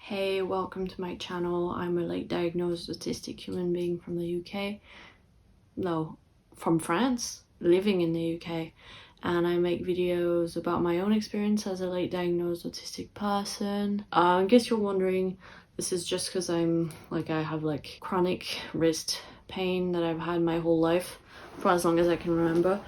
Hey, welcome to my channel. I'm a late diagnosed autistic human being from the UK. No, from France, living in the UK. And I make videos about my own experience as a late diagnosed autistic person. I guess you're wondering, this is just because I have chronic wrist pain that I've had my whole life for as long as I can remember.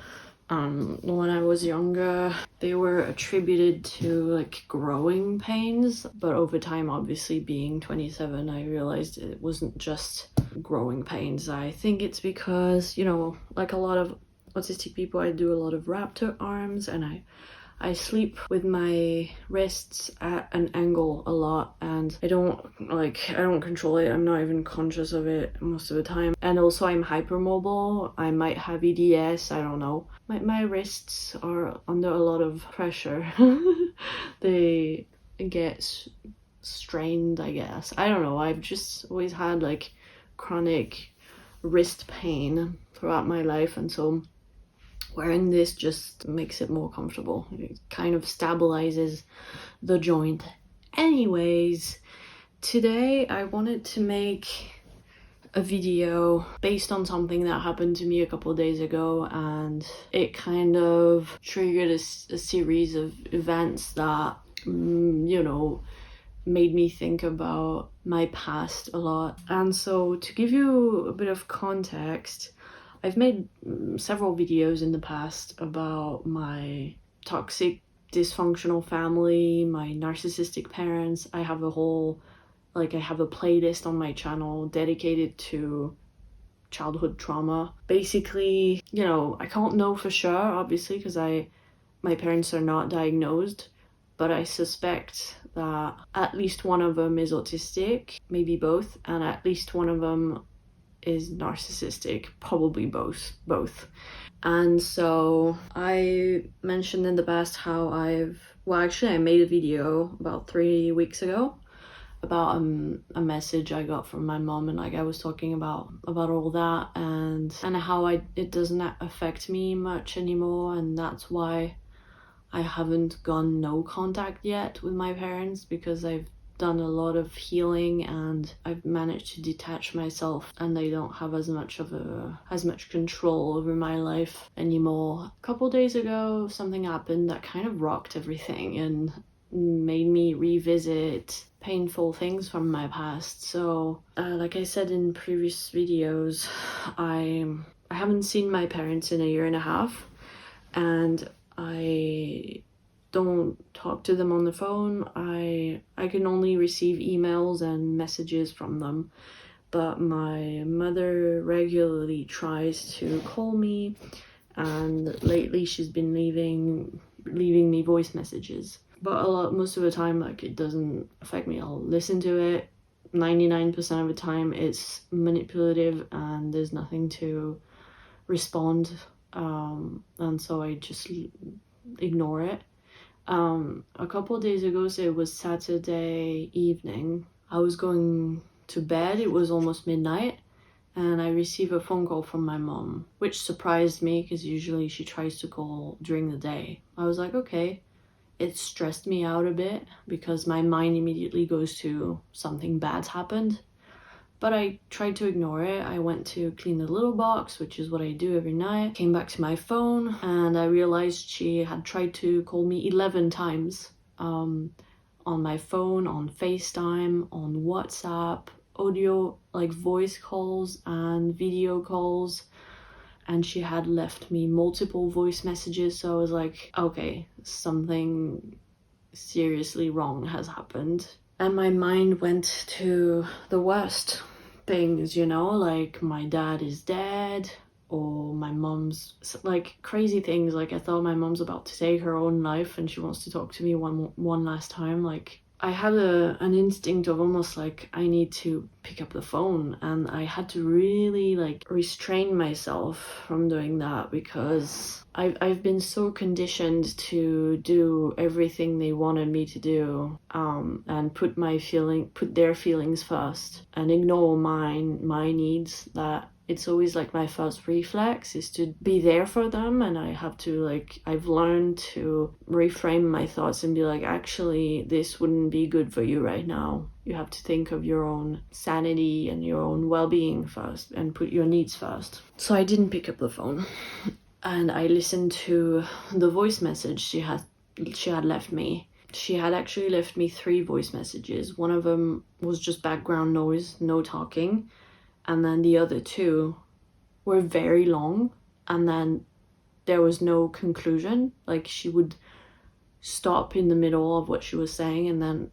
When I was younger, they were attributed to growing pains, but over time, obviously being 27, I realized it wasn't just growing pains. I think it's because, like a lot of autistic people, I do a lot of raptor arms, and I sleep with my wrists at an angle a lot, and I don't control it. I'm not even conscious of it most of the time. And also I'm hypermobile. I might have EDS, I don't know. My wrists are under a lot of pressure. They get strained, I guess. I don't know. I've just always had chronic wrist pain throughout my life, and so wearing this just makes it more comfortable. It kind of stabilizes the joint. Anyways, today I wanted to make a video based on something that happened to me a couple of days ago, and it kind of triggered a series of events that, made me think about my past a lot. And so to give you a bit of context, I've made several videos in the past about my toxic, dysfunctional family, my narcissistic parents. I have a playlist on my channel dedicated to childhood trauma. Basically, I can't know for sure, obviously, because my parents are not diagnosed, but I suspect that at least one of them is autistic, maybe both, and at least one of them is narcissistic, probably both. And so I mentioned in the past how I made a video about 3 weeks ago about a message I got from my mom, and I was talking about all that and how it doesn't affect me much anymore, and that's why I haven't gone no contact yet with my parents, because I've done a lot of healing and I've managed to detach myself, and they don't have as much control over my life anymore. A couple days ago, something happened that kind of rocked everything and made me revisit painful things from my past. So like I said in previous videos, I haven't seen my parents in 1.5 years, and I don't talk to them on the phone. I can only receive emails and messages from them, but my mother regularly tries to call me, and lately she's been leaving me voice messages, but most of the time it doesn't affect me. I'll listen to it. 99% of the time it's manipulative and there's nothing to respond, and so I just ignore it. A couple of days ago, so it was Saturday evening, I was going to bed. It was almost midnight, and I received a phone call from my mom, which surprised me because usually she tries to call during the day. I was like, okay. It stressed me out a bit because my mind immediately goes to something bad's happened, but I tried to ignore it. I went to clean the little box, which is what I do every night. Came back to my phone and I realized she had tried to call me 11 times on my phone, on FaceTime, on WhatsApp, audio, voice calls and video calls. And she had left me multiple voice messages. So I was like, okay, something seriously wrong has happened. And my mind went to the worst things, like my dad is dead, or my mom's crazy things. I thought my mom's about to take her own life and she wants to talk to me one last time. I had an instinct of almost I need to pick up the phone, and I had to really restrain myself from doing that, because I've been so conditioned to do everything they wanted me to do, and put their feelings first and ignore my needs, that it's always like my first reflex is to be there for them, and I have to like, I've learned to reframe my thoughts and be like, actually this wouldn't be good for you right now. You have to think of your own sanity and your own well-being first and put your needs first. So I didn't pick up the phone, and I listened to the voice message she had left me. She had actually left me 3 voice messages. One of them was just background noise, no talking. And then the other 2 were very long, and then there was no conclusion. Like, she would stop in the middle of what she was saying, and then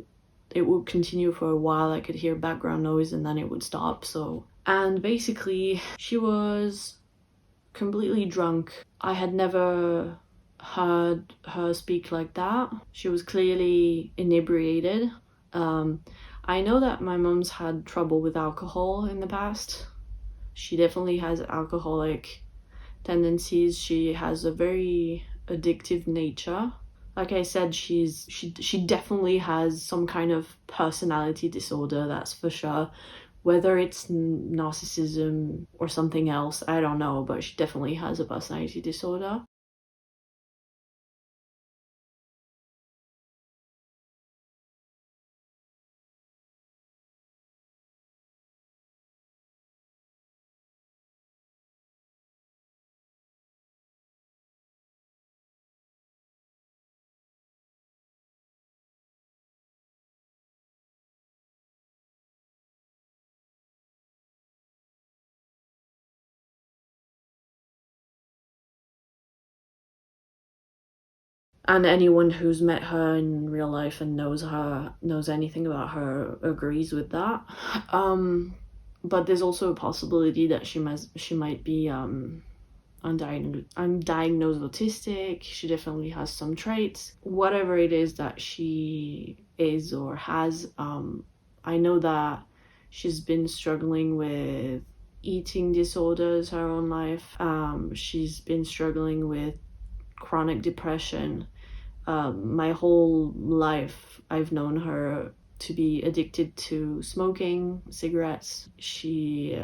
it would continue for a while. I could hear background noise, and then it would stop. And basically, she was completely drunk. I had never heard her speak like that. She was clearly inebriated. I know that my mom's had trouble with alcohol in the past. She definitely has alcoholic tendencies. She has a very addictive nature. Like I said, she definitely has some kind of personality disorder, that's for sure. Whether it's narcissism or something else, I don't know, but she definitely has a personality disorder. And anyone who's met her in real life and knows anything about her agrees with that. But there's also a possibility that she might be undiagnosed autistic. She definitely has some traits. Whatever it is that she is or has, I know that she's been struggling with eating disorders her own life. She's been struggling with chronic depression. My whole life, I've known her to be addicted to smoking cigarettes. She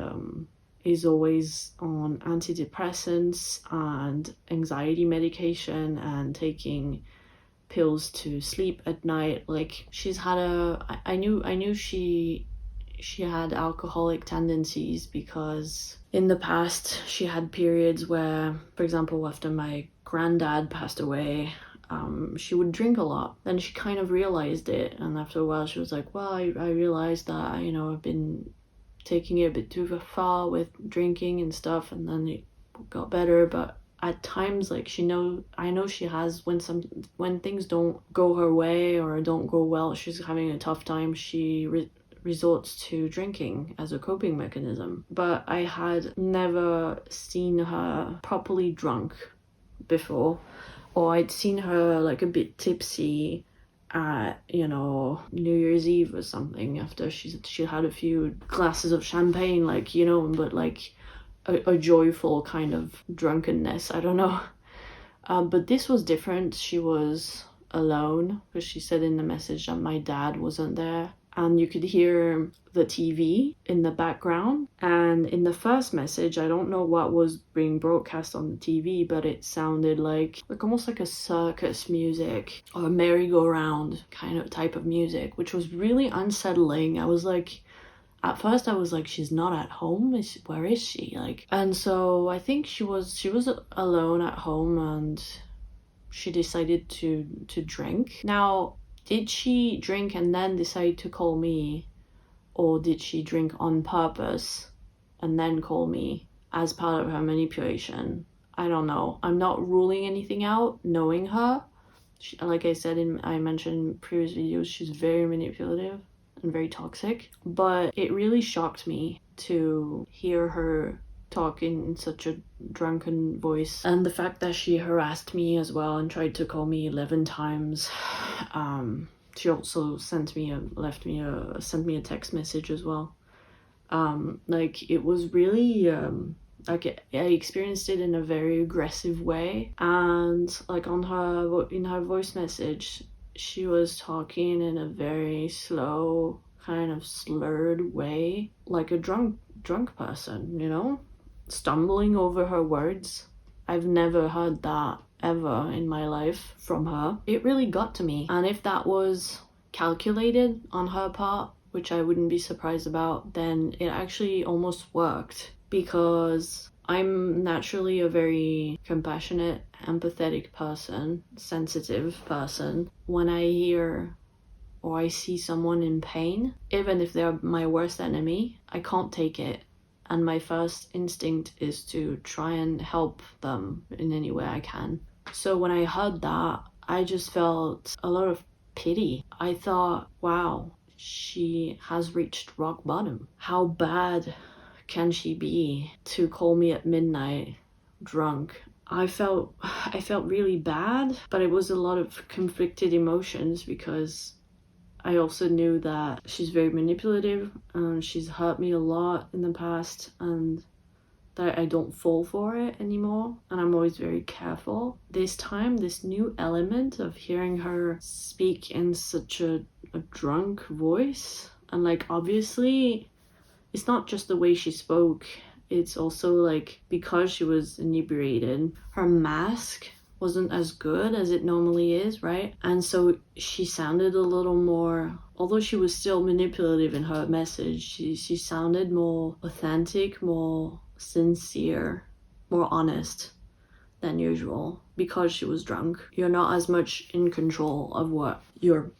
is always on antidepressants and anxiety medication and taking pills to sleep at night. Like, she's had I knew she had alcoholic tendencies because in the past she had periods where, for example, after my granddad passed away, she would drink a lot. Then she kind of realized it, and after a while she was like, well, I realized that, I've been taking it a bit too far with drinking and stuff, and then it got better. But at times, like, I know she has, when things don't go her way or don't go well, she's having a tough time, she resorts to drinking as a coping mechanism. But I had never seen her properly drunk before, or I'd seen her like a bit tipsy at, New Year's Eve or something, after she had a few glasses of champagne, like, but like a joyful kind of drunkenness, I don't know. But this was different. She was alone, because she said in the message that my dad wasn't there, and you could hear the TV in the background. And in the first message, I don't know what was being broadcast on the TV, but it sounded like almost like a circus music or a merry-go-round kind of type of music, which was really unsettling. I was like, at first I was like, she's not at home, where is she? Like, and so I think she was alone at home, and she decided to drink. Now, did she drink and then decide to call me, or did she drink on purpose and then call me as part of her manipulation? I don't know. I'm not ruling anything out, knowing her. Like I said, I mentioned in previous videos, she's very manipulative and very toxic. But it really shocked me to hear her talk in such a drunken voice, and the fact that she harassed me as well and tried to call me 11 times. She also sent me a text message as well. Like, it was really like, I experienced it in a very aggressive way. And like, in her voice message, she was talking in a very slow, kind of slurred way, like a drunk person, stumbling over her words. I've never heard that ever in my life from her. It really got to me. And if that was calculated on her part, which I wouldn't be surprised about, then it actually almost worked, because I'm naturally a very compassionate, empathetic person, sensitive person. When I hear or I see someone in pain, even if they're my worst enemy, I can't take it. And my first instinct is to try and help them in any way I can. So when I heard that, I just felt a lot of pity. I thought, wow, she has reached rock bottom. How bad can she be to call me at midnight drunk? I felt really bad, but it was a lot of conflicted emotions, because I also knew that she's very manipulative and she's hurt me a lot in the past, and that I don't fall for it anymore, and I'm always very careful. This time, this new element of hearing her speak in such a drunk voice, and like, obviously it's not just the way she spoke, it's also like, because she was inebriated, her mask wasn't as good as it normally is, right? And so she sounded a little more, although she was still manipulative in her message, she sounded more authentic, more sincere, more honest than usual, because she was drunk. You're not as much in control of what you're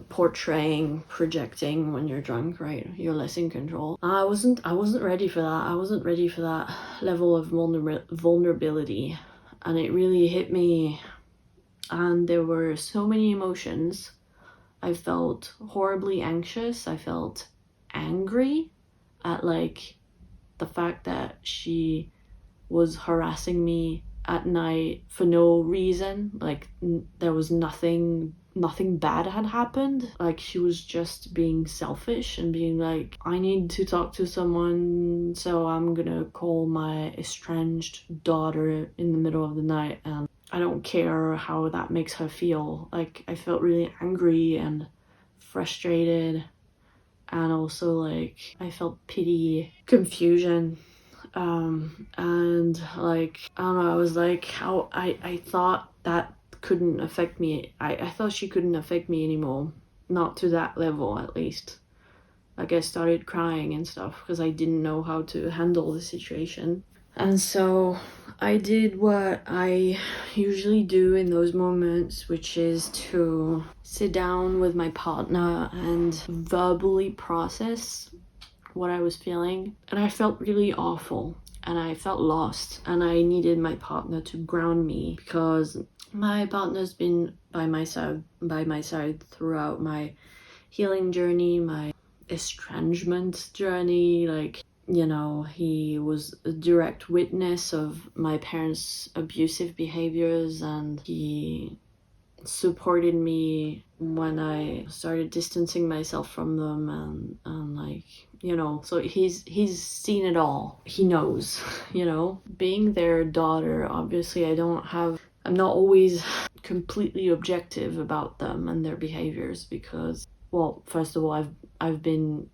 portraying, projecting when you're drunk, right? You're less in control. I wasn't ready for that. I wasn't ready for that level of vulnerability, and it really hit me. And there were so many emotions. I felt horribly anxious. I felt angry at like the fact that she was harassing me at night for no reason. Like there was nothing bad had happened. Like she was just being selfish and being like, I need to talk to someone, so I'm gonna call my estranged daughter in the middle of the night, and I don't care how that makes her feel. Like I felt really angry and frustrated, and also like I felt pity, confusion, and like, I don't know, I was like, how I thought that couldn't affect me. I thought she couldn't affect me anymore, not to that level at least. Like I started crying and stuff because I didn't know how to handle the situation. And so I did what I usually do in those moments, which is to sit down with my partner and verbally process what I was feeling. And I felt really awful, and I felt lost, and I needed my partner to ground me, because my partner's been by my side throughout my healing journey, my estrangement journey. Like, you know, he was a direct witness of my parents' abusive behaviors, and he supported me when I started distancing myself from them, and like, you know, so he's seen it all. He knows, you know. Being their daughter, obviously I'm not always completely objective about them and their behaviors, because, well, first of all, I've been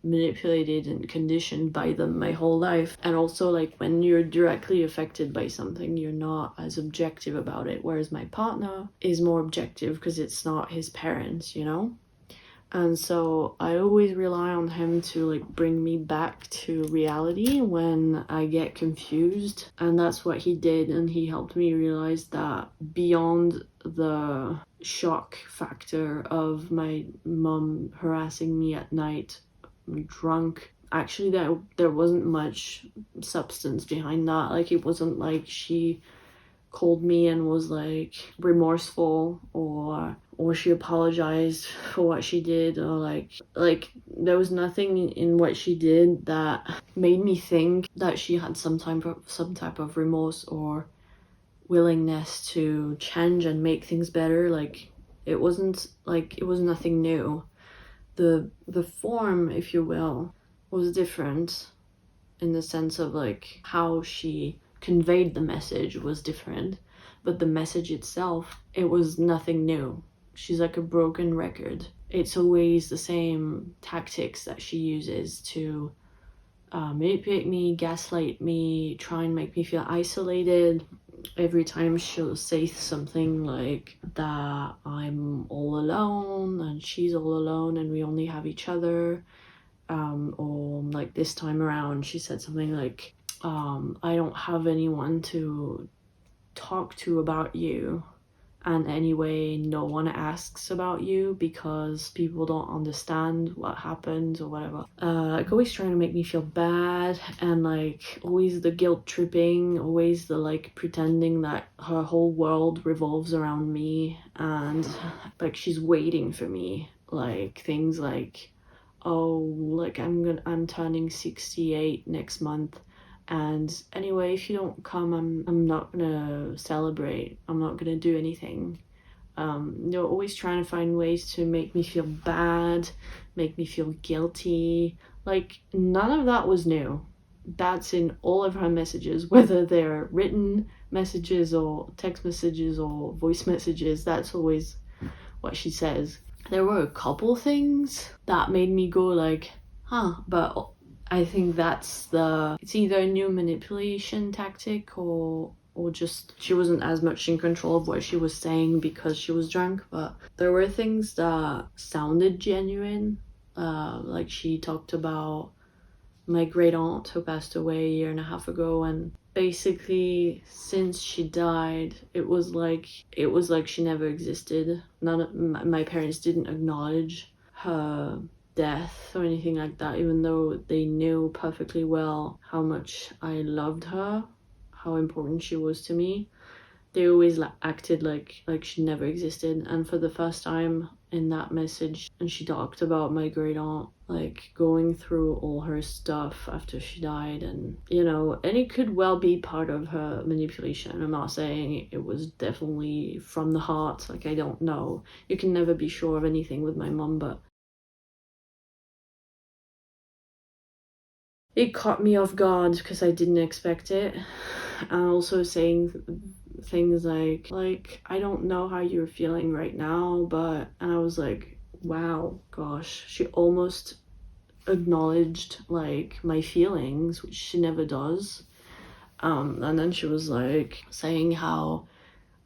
manipulated and conditioned by them my whole life. And also, like, when you're directly affected by something, you're not as objective about it, whereas my partner is more objective because it's not his parents, you know. And so I always rely on him to like bring me back to reality when I get confused, and that's what he did. And he helped me realize that beyond the shock factor of my mom harassing me at night drunk, actually that there wasn't much substance behind that. Like, it wasn't like she called me and was like remorseful, or she apologized for what she did, or like there was nothing in what she did that made me think that she had some type of remorse or willingness to change and make things better. Like, it was nothing new. The form, if you will, was different, in the sense of like how she conveyed the message was different, but the message itself, it was nothing new. She's like a broken record. It's always the same tactics that she uses to manipulate me, gaslight me, try and make me feel isolated. Every time she'll say something like that I'm all alone and she's all alone and we only have each other. Or like this time around, she said something like, I don't have anyone to talk to about you. And anyway, no one asks about you because people don't understand what happened or whatever. Like always trying to make me feel bad, and like always the guilt tripping, always the like pretending that her whole world revolves around me and like she's waiting for me. Like things like, oh, like I'm turning 68 next month. And anyway, if you don't come, I'm not gonna celebrate. I'm not gonna do anything. They're always trying to find ways to make me feel bad, make me feel guilty. Like, none of that was new. That's in all of her messages, whether they're written messages or text messages or voice messages. That's always what she says. There were a couple things that made me go like, huh, but I think it's either a new manipulation tactic or just she wasn't as much in control of what she was saying because she was drunk. But there were things that sounded genuine. Like she talked about my great aunt who passed away a year and a half ago, and basically since she died it was like she never existed. None of my parents didn't acknowledge her death or anything like that, even though they knew perfectly well how much I loved her, how important she was to me. They always acted like she never existed. And for the first time in that message, and she talked about my great aunt like going through all her stuff after she died, and and it could well be part of her manipulation. I'm not saying it was definitely from the heart, like I don't know, you can never be sure of anything with my mum, but it caught me off guard because I didn't expect it. And also saying things like I don't know how you're feeling right now, but, and I was like, wow, gosh, she almost acknowledged like my feelings, which she never does. And then she was like saying how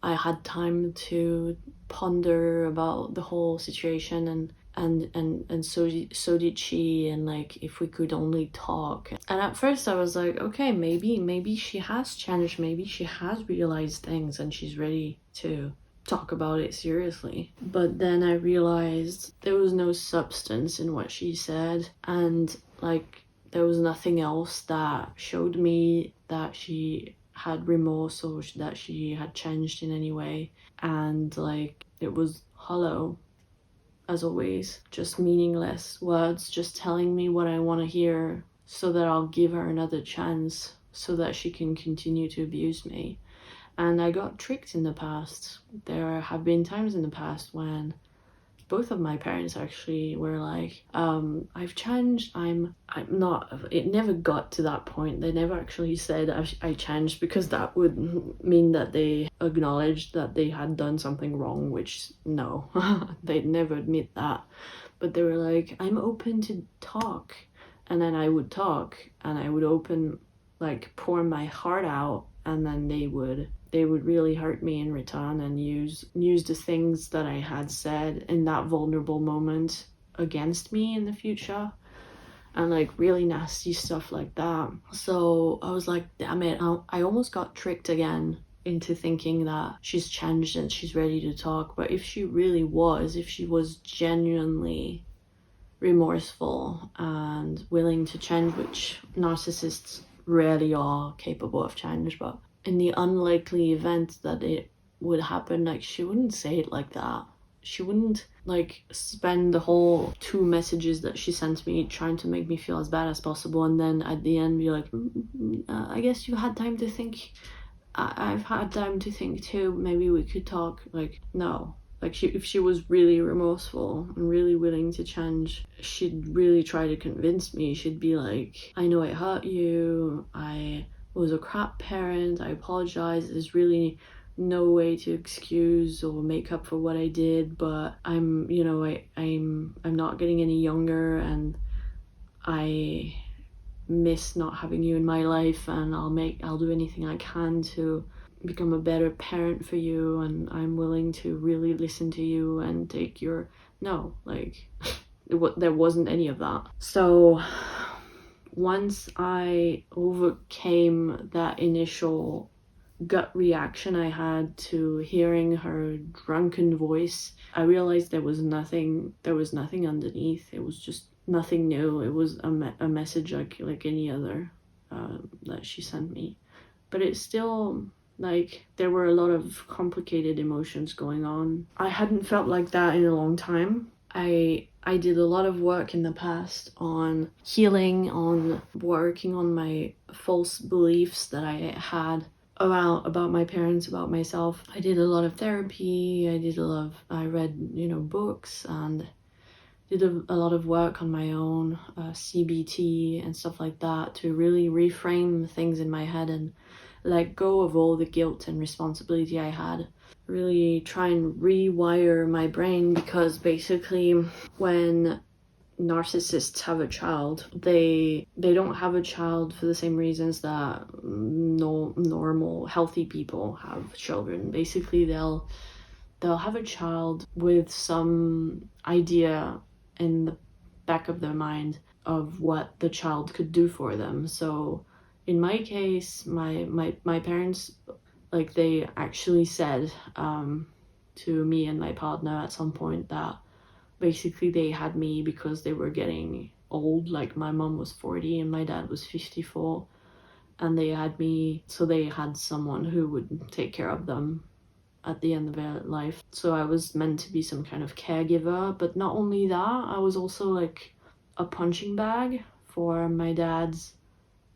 I had time to ponder about the whole situation, and so did she, and like if we could only talk. And at first I was like, okay, maybe she has changed, maybe she has realized things and she's ready to talk about it seriously. But then I realized there was no substance in what she said, and like there was nothing else that showed me that she had remorse or that she had changed in any way. And like it was hollow, as always, just meaningless words, just telling me what I want to hear so that I'll give her another chance so that she can continue to abuse me. And I got tricked in the past. There have been times in the past when both of my parents actually were like, I've changed, I'm not, it never got to that point. They never actually said I changed, because that would mean that they acknowledged that they had done something wrong, which no, they'd never admit that. But they were like, I'm open to talk. And then I would talk and I would pour my heart out, and then they would really hurt me in return and use the things that I had said in that vulnerable moment against me in the future, and like really nasty stuff like that. So I was like, damn it, I almost got tricked again into thinking that she's changed and she's ready to talk. But if she was genuinely remorseful and willing to change, which narcissists rarely are capable of change, but in the unlikely event that it would happen, like she wouldn't say it like that. She wouldn't like spend the whole 2 messages that she sent me trying to make me feel as bad as possible, and then at the end be like, I guess you had time to think. I've had time to think too, maybe we could talk. Like, no. Like if she was really remorseful and really willing to change, she'd really try to convince me. She'd be like, I know I hurt you, I was a crap parent, I apologize, there's really no way to excuse or make up for what I did, but I'm not getting any younger, and I miss not having you in my life, and I'll do anything I can to become a better parent for you, and I'm willing to really listen to you and take your no, like there wasn't any of that. So once I overcame that initial gut reaction I had to hearing her drunken voice, I realized there was nothing underneath. It was just nothing new. It was a message like any other that she sent me. But it's still like there were a lot of complicated emotions going on. I hadn't felt like that in a long time. I did a lot of work in the past on healing, on working on my false beliefs that I had about my parents, about myself. I did a lot of therapy. I read, books, and did a lot of work on my own, CBT and stuff like that, to really reframe things in my head and let go of all the guilt and responsibility I had. Really try and rewire my brain, because basically when narcissists have a child, they don't have a child for the same reasons that normal healthy people have children. Basically they'll have a child with some idea in the back of their mind of what the child could do for them. So in my case, my parents, like, they actually said to me and my partner at some point that basically they had me because they were getting old. Like, my mom was 40 and my dad was 54, and they had me so they had someone who would take care of them at the end of their life. So I was meant to be some kind of caregiver, but not only that, I was also like a punching bag for my dad's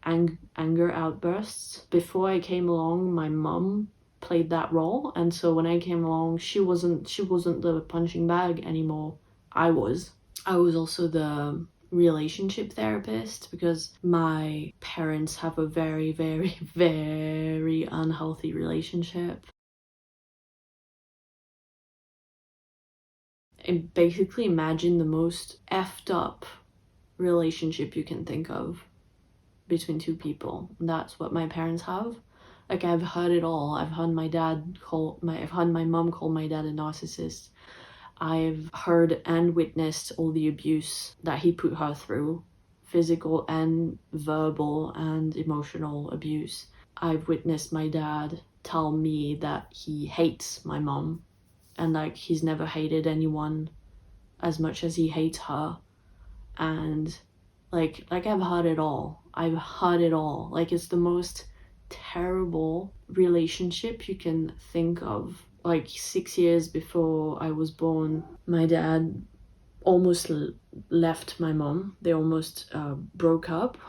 anger outbursts. Before I came along, my mom played that role, and so when I came along, she wasn't the punching bag anymore. I was also the relationship therapist, because my parents have a very, very, very unhealthy relationship. And basically imagine the most effed up relationship you can think of between two people. That's what my parents have. Like, I've heard it all. I've heard my mom call my dad a narcissist. I've heard and witnessed all the abuse that he put her through, physical and verbal and emotional abuse. I've witnessed my dad tell me that he hates my mom, and like, he's never hated anyone as much as he hates her. And like I've heard it all. Like, it's the most terrible relationship you can think of. Like, 6 years before I was born, my dad almost left my mom. They almost broke up,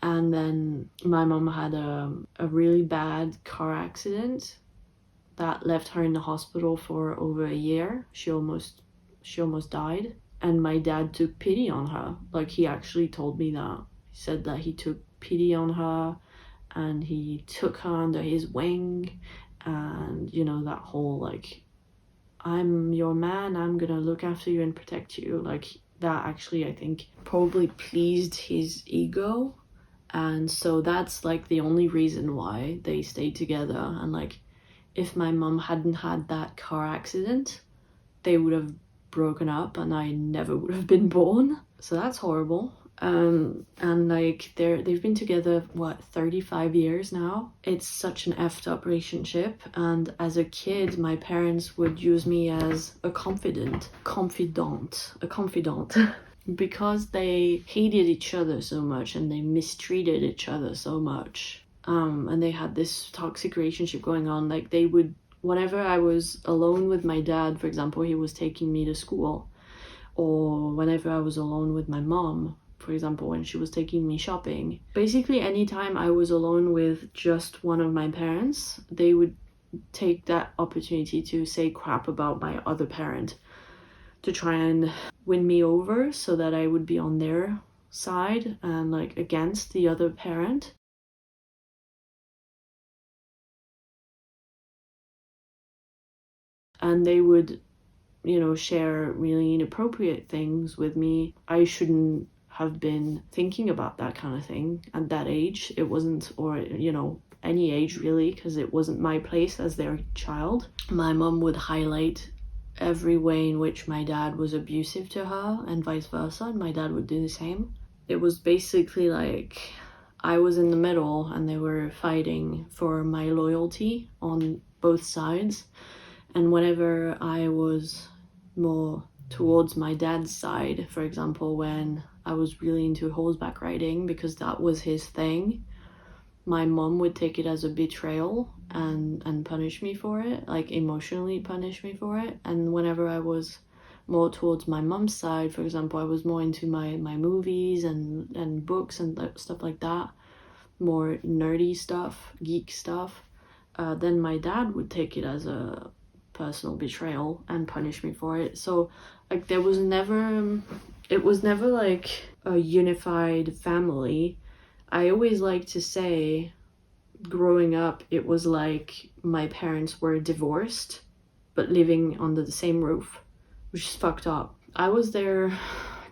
and then my mom had a really bad car accident that left her in the hospital for over a year. She almost died, and my dad took pity on her. Like, he actually told me that. He said that he took pity on her and he took her under his wing, and that whole like, I'm your man, I'm gonna look after you and protect you. Like, that actually, I think, probably pleased his ego, and so that's like the only reason why they stayed together. And like, if my mom hadn't had that car accident, they would have broken up and I never would have been born. So that's horrible. And like, they've been together 35 years now. It's such an effed up relationship, and as a kid my parents would use me as a confidant because they hated each other so much and they mistreated each other so much. And they had this toxic relationship going on. Like, they would, whenever I was alone with my dad, for example, he was taking me to school, or whenever I was alone with my mom, for example, when she was taking me shopping, basically anytime I was alone with just one of my parents, they would take that opportunity to say crap about my other parent, to try and win me over so that I would be on their side and like against the other parent. And they would, share really inappropriate things with me. I shouldn't have been thinking about that kind of thing at that age. It wasn't, or any age really, because it wasn't my place as their child. My mom would highlight every way in which my dad was abusive to her and vice versa, and my dad would do the same. It was basically like I was in the middle and they were fighting for my loyalty on both sides. And whenever I was more towards my dad's side, for example, when I was really into horseback riding because that was his thing, my mom would take it as a betrayal and punish me for it, like emotionally punish me for it. And whenever I was more towards my mom's side, for example, I was more into my movies and books and stuff like that, more nerdy stuff, geek stuff, then my dad would take it as a personal betrayal and punish me for it. So like it was never like a unified family. I always like to say, growing up, it was like my parents were divorced but living under the same roof, which is fucked up. I was their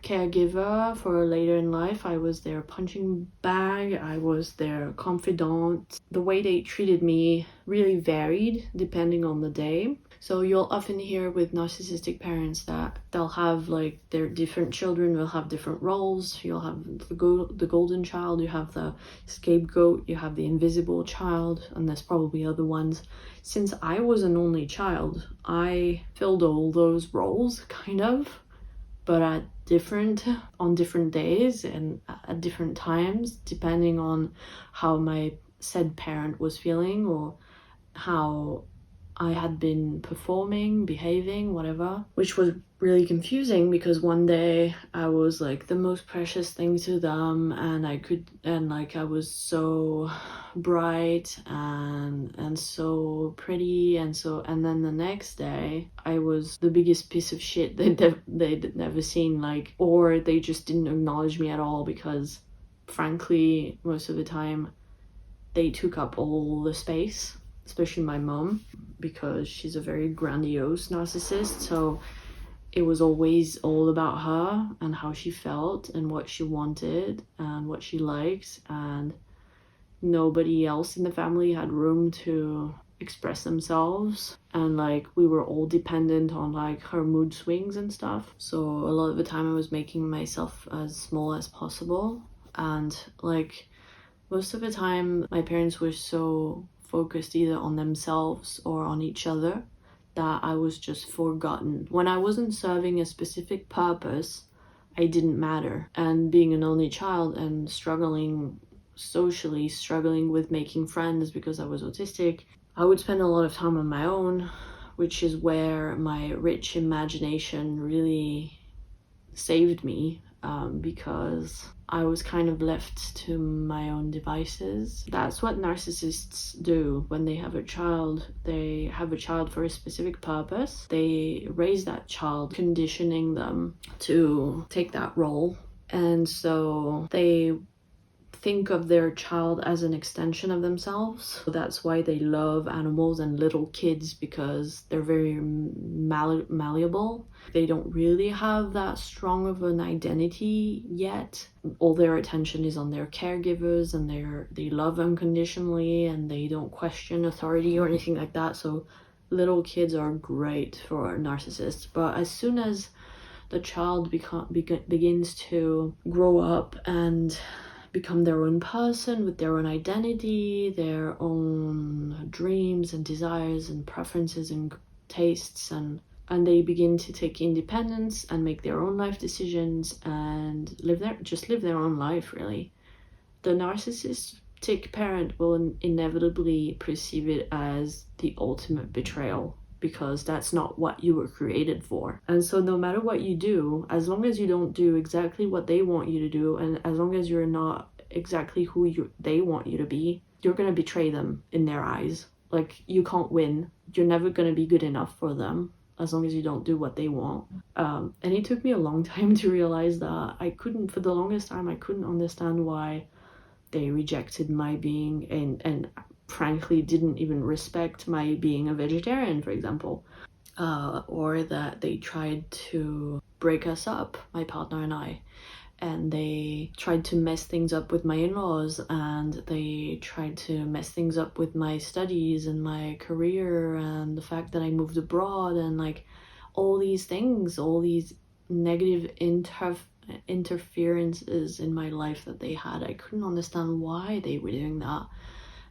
caregiver for later in life. I was their punching bag. I was their confidant. The way they treated me really varied depending on the day. So you'll often hear with narcissistic parents that they'll have like their different children will have different roles. You'll have the golden child, you have the scapegoat, you have the invisible child, and there's probably other ones. Since I was an only child, I filled all those roles, kind of, but on different days and at different times, depending on how my said parent was feeling or how I had been performing, behaving, whatever, which was really confusing because one day I was like the most precious thing to them, and I was so bright and so pretty, and then the next day I was the biggest piece of shit they'd never seen, like, or they just didn't acknowledge me at all because frankly most of the time they took up all the space, especially my mom, because she's a very grandiose narcissist. So it was always all about her and how she felt and what she wanted and what she liked, and nobody else in the family had room to express themselves, and like we were all dependent on like her mood swings and stuff. So a lot of the time I was making myself as small as possible, and like most of the time my parents were so focused either on themselves or on each other that I was just forgotten. When I wasn't serving a specific purpose, I didn't matter. And being an only child and struggling socially, struggling with making friends because I was autistic, I would spend a lot of time on my own, which is where my rich imagination really saved me, because I was kind of left to my own devices. That's what narcissists do when they have a child. They have a child for a specific purpose. They raise that child, conditioning them to take that role. And so they think of their child as an extension of themselves. So that's why they love animals and little kids, because they're very malleable. They don't really have that strong of an identity yet. All their attention is on their caregivers, and they love unconditionally, and they don't question authority or anything like that. So little kids are great for narcissists. But as soon as the child begins to grow up and become their own person with their own identity, their own dreams and desires and preferences and tastes, and they begin to take independence and make their own life decisions and live their own life, really. The narcissistic parent will inevitably perceive it as the ultimate betrayal, because that's not what you were created for. And so no matter what you do, as long as you don't do exactly what they want you to do, and as long as you're not exactly who they want you to be, you're going to betray them in their eyes. Like, you can't win. You're never going to be good enough for them as long as you don't do what they want. And it took me a long time to realize that. For the longest time, I couldn't understand why they rejected my being and frankly didn't even respect my being a vegetarian, for example, or that they tried to break us up, my partner and I. and they tried to mess things up with my in-laws, and they tried to mess things up with my studies and my career and the fact that I moved abroad, and like all these things, all these negative interferences in my life that they had. I couldn't understand why they were doing that.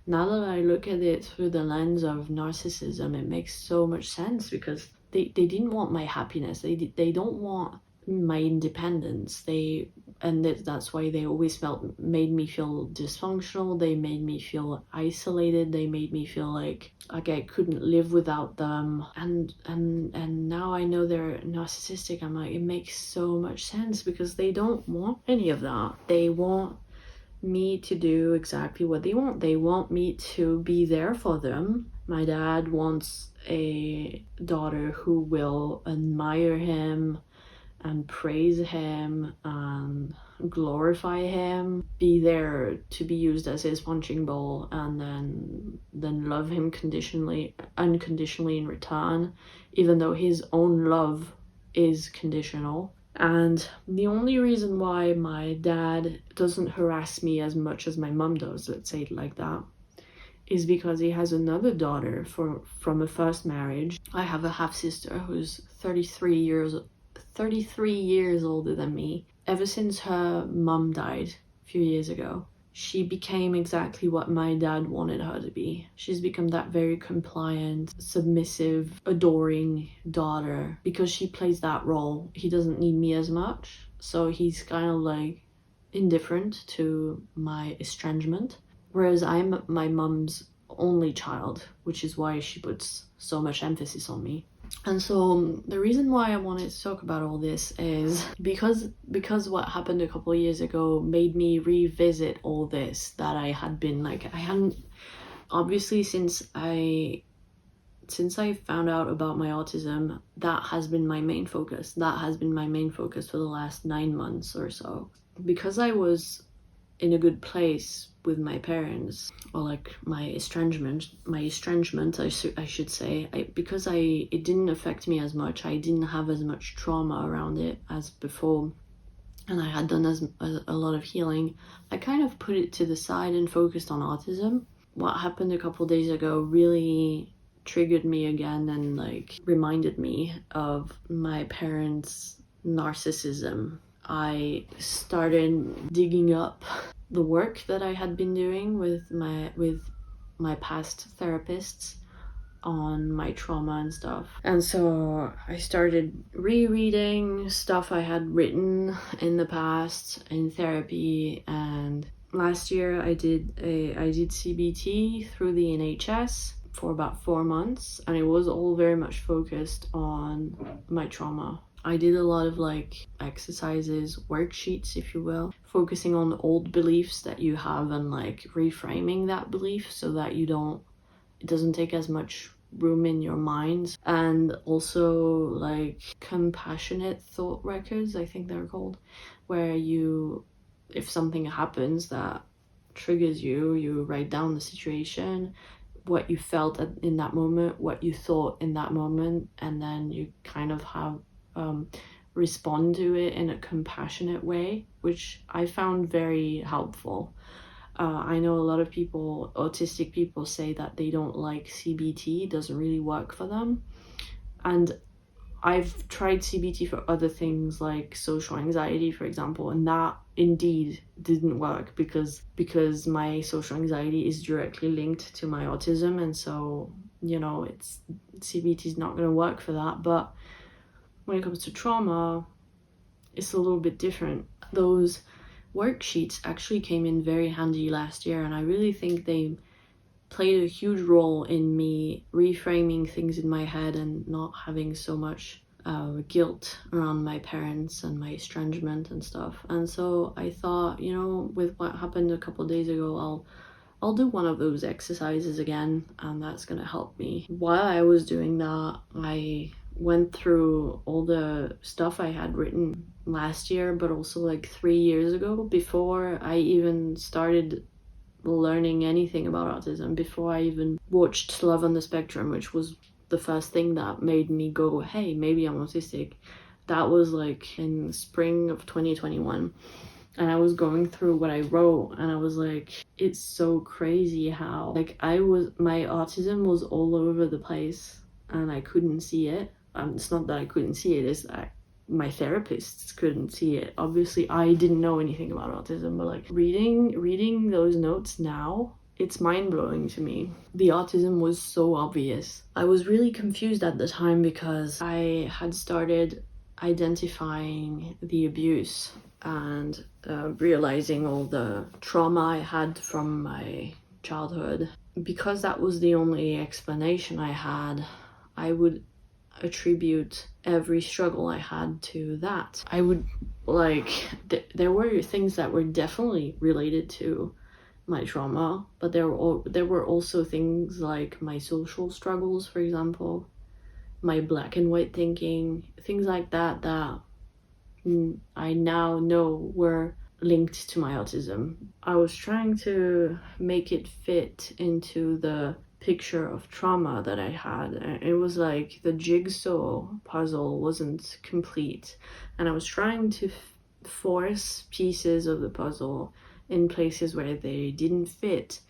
Now that I look at it through the lens of narcissism, it makes so much sense, because they didn't want my happiness. They don't want my independence. That's why they always made me feel dysfunctional. They made me feel isolated. They made me feel like I couldn't live without them. And now I know they're narcissistic. I'm like, it makes so much sense, because they don't want any of that. They want me to do exactly what they want. They want me to be there for them. My dad wants a daughter who will admire him and praise him and glorify him, be there to be used as his punching ball, and then love him unconditionally in return, even though his own love is conditional. And the only reason why my dad doesn't harass me as much as my mum does, let's say it like that, is because he has another daughter from a first marriage. I have a half-sister who's 33 years older than me. Ever since her mum died a few years ago, she became exactly what my dad wanted her to be. She's become that very compliant, submissive, adoring daughter, because she plays that role. He doesn't need me as much, so he's kind of like indifferent to my estrangement. Whereas I'm my mum's only child, which is why she puts so much emphasis on me. And so the reason why I wanted to talk about all this is because what happened a couple of years ago made me revisit all this that I had been like, I hadn't, obviously since I found out about my autism, that has been my main focus. That has been my main focus for the last 9 months or so. Because I was in a good place with my parents, or like my estrangement I should say, because it didn't affect me as much. I didn't have as much trauma around it as before, and I had done a lot of healing. I kind of put it to the side and focused on autism. What happened a couple days ago really triggered me again, and like reminded me of my parents' narcissism. I started digging up the work that I had been doing with my past therapists on my trauma and stuff. And so I started rereading stuff I had written in the past in therapy. And last year I did CBT through the NHS for about 4 months, and it was all very much focused on my trauma. I did a lot of like exercises, worksheets, if you will, focusing on old beliefs that you have and like reframing that belief so that it doesn't take as much room in your mind. And also like compassionate thought records, I think they're called, where if something happens that triggers you write down the situation, what you felt in that moment, what you thought in that moment, and then you kind of have respond to it in a compassionate way, which I found very helpful. I know a lot of people, autistic people, say that they don't like CBT, it doesn't really work for them. And I've tried CBT for other things like social anxiety, for example, and that indeed didn't work because my social anxiety is directly linked to my autism, and so CBT is not going to work for that. But when it comes to trauma, it's a little bit different. Those worksheets actually came in very handy last year, and I really think they played a huge role in me reframing things in my head and not having so much guilt around my parents and my estrangement and stuff. And so I thought, with what happened a couple of days ago, I'll do one of those exercises again, and that's gonna help me. While I was doing that, I went through all the stuff I had written last year, but also like 3 years ago, before I even started learning anything about autism, before I even watched Love on the Spectrum, which was the first thing that made me go, hey, maybe I'm autistic. that was like in spring of 2021. And I was going through what I wrote, and I was like, it's so crazy how like my autism was all over the place and I couldn't see it. It's not that I couldn't see it, it's that my therapists couldn't see it. Obviously I didn't know anything about autism, but like reading those notes now, it's mind-blowing to me. The autism was so obvious. I was really confused at the time because I had started identifying the abuse and realizing all the trauma I had from my childhood. Because that was the only explanation I had, I would attribute every struggle I had to that. I would like, there were things that were definitely related to my trauma, but there were also things like my social struggles, for example, my black and white thinking, things like that I now know were linked to my autism. I was trying to make it fit into the picture of trauma that I had. It was like the jigsaw puzzle wasn't complete, and I was trying to force pieces of the puzzle in places where they didn't fit.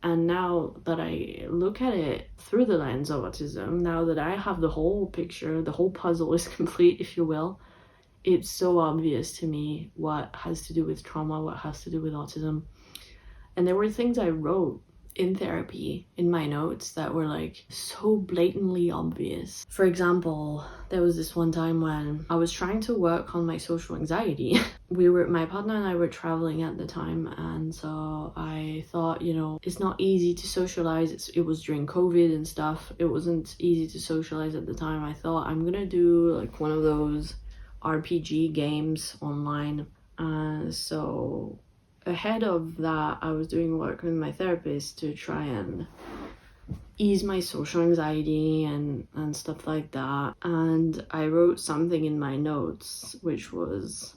And now that I look at it through the lens of autism, now that I have the whole picture, the whole puzzle is complete, if you will, it's so obvious to me what has to do with trauma, what has to do with autism. And there were things I wrote in therapy in my notes that were like so blatantly obvious. For example, there was this one time when I was trying to work on my social anxiety. My partner and I were traveling at the time, and so I thought, it's not easy to socialize. It was during COVID and stuff. It wasn't easy to socialize at the time. I thought, I'm gonna do like one of those RPG games online. So ahead of that, I was doing work with my therapist to try and ease my social anxiety and stuff like that. And I wrote something in my notes, which was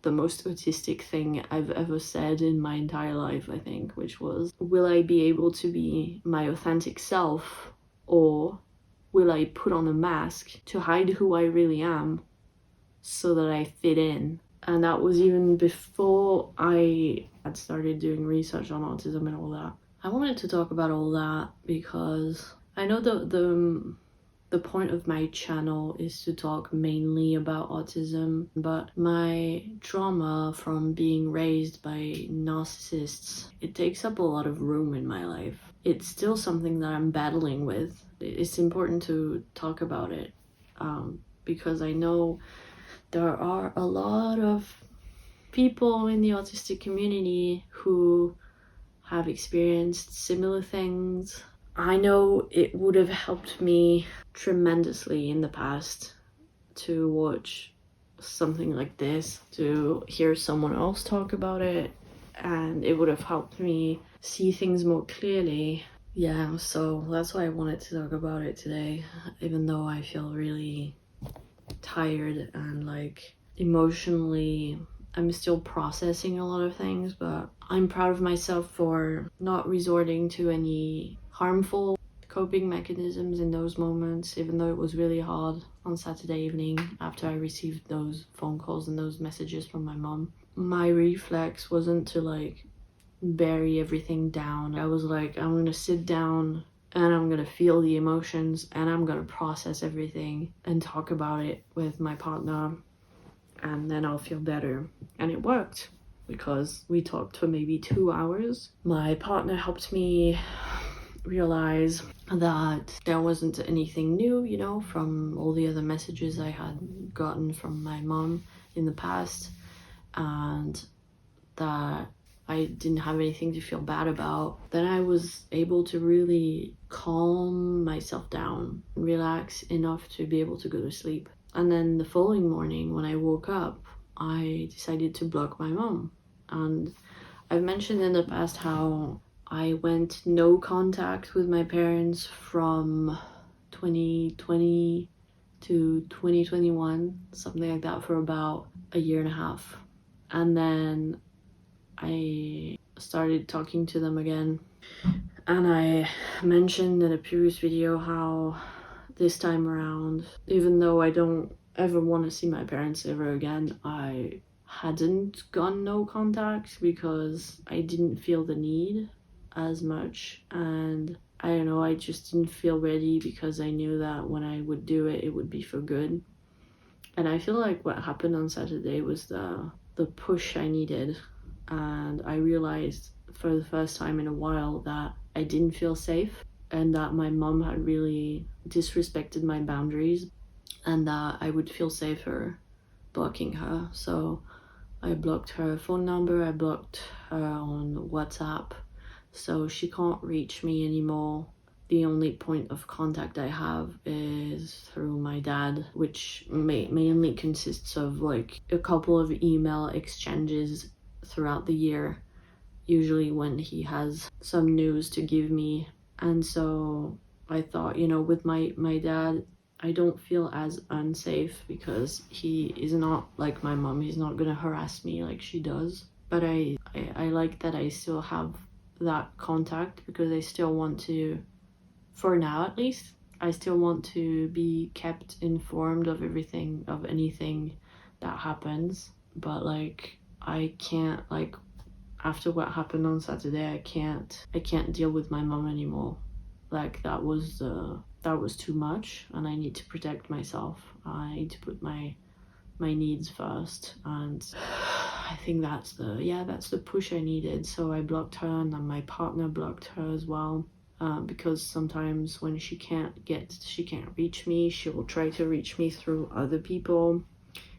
the most autistic thing I've ever said in my entire life, I think, which was, will I be able to be my authentic self, or will I put on a mask to hide who I really am so that I fit in? And that was even before I had started doing research on autism and all that. I wanted to talk about all that because I know the point of my channel is to talk mainly about autism, but my trauma from being raised by narcissists, it takes up a lot of room in my life. It's still something that I'm battling with. It's important to talk about it because I know there are a lot of people in the autistic community who have experienced similar things. I know it would have helped me tremendously in the past to watch something like this, to hear someone else talk about it, and it would have helped me see things more clearly. Yeah, so that's why I wanted to talk about it today, even though I feel really tired and like emotionally I'm still processing a lot of things, but I'm proud of myself for not resorting to any harmful coping mechanisms in those moments, even though it was really hard on Saturday evening after I received those phone calls and those messages from my mom. My reflex wasn't to like bury everything down. I was like, I'm gonna sit down and I'm gonna feel the emotions and I'm gonna process everything and talk about it with my partner, and then I'll feel better. And it worked because we talked for maybe 2 hours. My partner helped me realize that there wasn't anything new, from all the other messages I had gotten from my mom in the past, and that I didn't have anything to feel bad about. Then I was able to really calm myself down, relax enough to be able to go to sleep. And then the following morning when I woke up, I decided to block my mom. And I've mentioned in the past how I went no contact with my parents from 2020 to 2021, something like that, for about a year and a half. And then I started talking to them again. And I mentioned in a previous video how this time around, even though I don't ever want to see my parents ever again, I hadn't gone no contact because I didn't feel the need as much, and I don't know, I just didn't feel ready because I knew that when I would do it, it would be for good. And I feel like what happened on Saturday was the push I needed, and I realized for the first time in a while that I didn't feel safe and that my mom had really disrespected my boundaries and that I would feel safer blocking her. So I blocked her phone number, I blocked her on WhatsApp, so she can't reach me anymore. The only point of contact I have is through my dad, which mainly consists of like a couple of email exchanges throughout the year, usually when he has some news to give me. And so I thought, you know, with my dad, I don't feel as unsafe because he is not like my mom. He's not gonna harass me like she does. But I like that I still have that contact because I still want to, for now at least, I still want to be kept informed of everything, of anything that happens. But like, I can't, like, after what happened on Saturday, I can't deal with my mom anymore. Like, that was too much, and I need to protect myself. I need to put my needs first, and I think that's the push I needed. So I blocked her, and then my partner blocked her as well, because sometimes when she can't reach me, she will try to reach me through other people,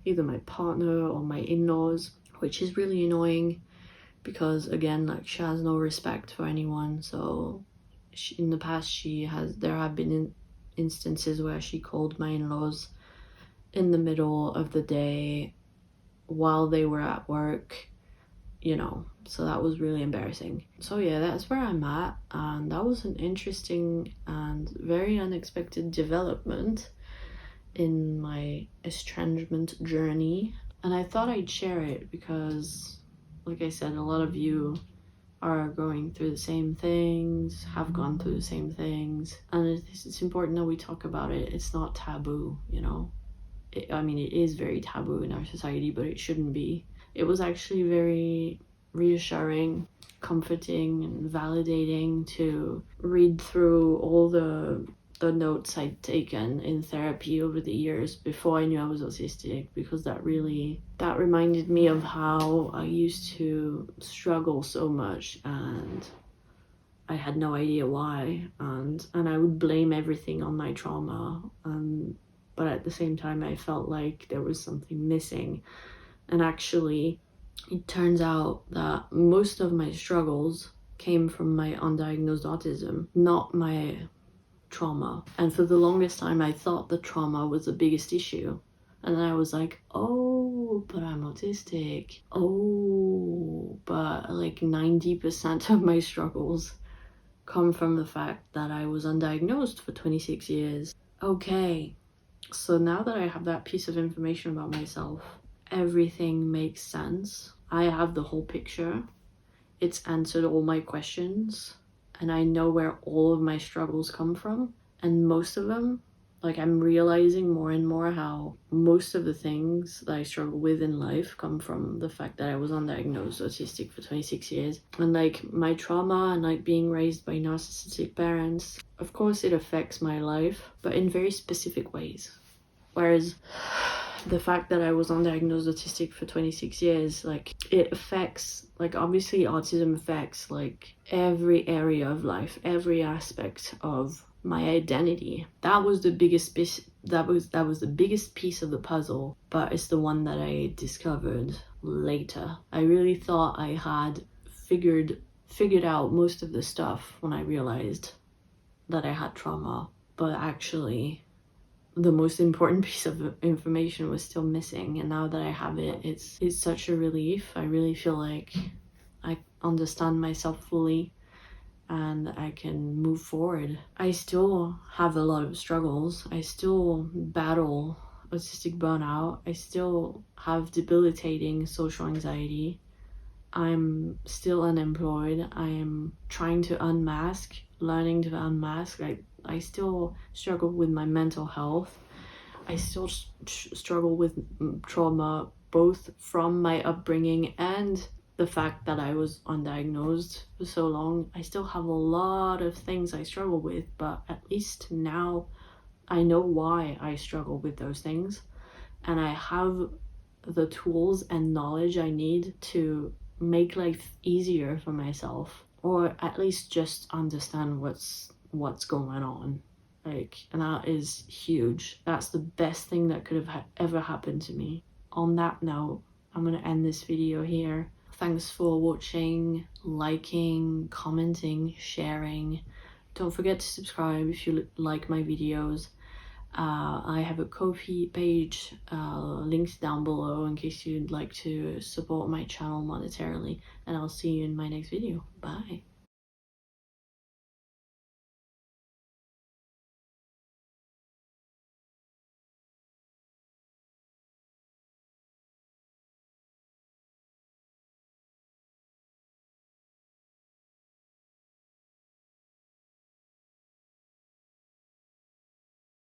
either my partner or my in-laws, which is really annoying because, again, like, she has no respect for anyone. So in the past there have been instances where she called my in-laws in the middle of the day while they were at work, you know, so that was really embarrassing. So yeah, that's where I'm at, and that was an interesting and very unexpected development in my estrangement journey, and I thought I'd share it because, like I said, a lot of you are going through the same things, have gone through the same things, and it's important that we talk about it. It's not taboo, you know. I mean, it is very taboo in our society, but it shouldn't be. It was actually very reassuring, comforting, and validating to read through all the notes I'd taken in therapy over the years before I knew I was autistic, because that reminded me of how I used to struggle so much, and I had no idea why, and I would blame everything on my trauma, but at the same time I felt like there was something missing. And actually, it turns out that most of my struggles came from my undiagnosed autism, not my trauma. And for the longest time, I thought the trauma was the biggest issue. And then I was like, oh, but I'm autistic. Oh, but like 90% of my struggles come from the fact that I was undiagnosed for 26 years. Okay, so now that I have that piece of information about myself, everything makes sense. I have the whole picture. It's answered all my questions, and I know where all of my struggles come from. And most of them, like, I'm realizing more and more how most of the things that I struggle with in life come from the fact that I was undiagnosed autistic for 26 years. And like, my trauma and like being raised by narcissistic parents, of course it affects my life, but in very specific ways. Whereas the fact that I was undiagnosed autistic for 26 years, like, it affects, like, obviously autism affects like every area of life, every aspect of my identity. That was the biggest piece, that was the biggest piece of the puzzle, but it's the one that I discovered later. I really thought I had figured out most of the stuff when I realized that I had trauma, but actually the most important piece of information was still missing. And now that I have it, it's such a relief. I really feel like I understand myself fully and I can move forward. I still have a lot of struggles. I still battle autistic burnout. I still have debilitating social anxiety. I'm still unemployed. I am trying to learning to unmask. I still struggle with my mental health. I still struggle with trauma, both from my upbringing and the fact that I was undiagnosed for so long. I still have a lot of things I struggle with, but at least now I know why I struggle with those things, and I have the tools and knowledge I need to make life easier for myself, or at least just understand what's going on. Like, and that is huge. That's the best thing that could have ever happened to me. On that note, I'm gonna end this video here. Thanks for watching, liking, commenting, sharing. Don't forget to subscribe if you like my videos. I have a Ko-fi page linked down below in case you'd like to support my channel monetarily, and I'll see you in my next video. Bye.